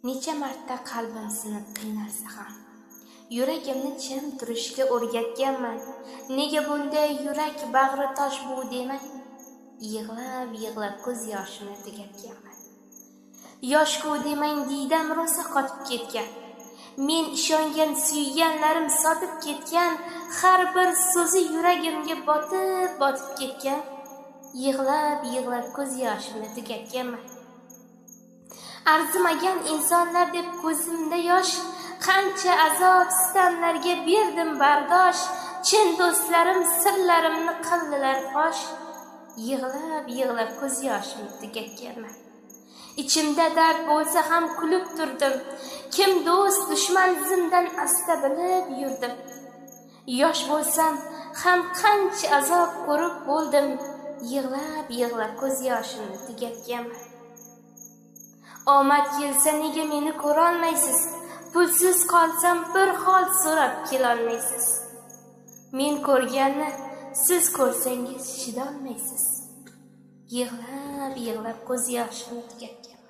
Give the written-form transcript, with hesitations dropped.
Necha marta qalbim sinib qiynalsa ham, yuragimni jim turishga o'rgatganman. Nega bunday yurak bag'ri tosh bu demang, yig'lab ko'z yoshimni tugatganman. Yosh-ku demang, diydam rosa qotib ketgan. Men ishongan suyganlarim sotib ketgan, har bir so'zi yuragimga botib ketgan. Yig'lab ko'z yoshimni tugatganman. Arzimagan insonlar deb ko'zimda yosh, qancha azob sitamlarga berdim bardosh. Chin do'stlarim sirlarimni qildilar fosh. Yig'lab ko'z yoshimni tugatganman. Ichimda dard bo'lsa ham kulib turdim. Kim do'st, dushman zimdan asta bilib yurdim. Yosh bo'lsam ham qancha azob ko'rib bo'ldim. Yig'lab ko'z yoshimni tugatganman. Omad kelsa nega meni ko'rolmaysiz? Pulsiz qolsam bir hol so'rab kelolmaysiz. Men ko'rganni siz ko'rsangiz chidolmaysiz. Yig'lab ko'z yoshimni tugatganman.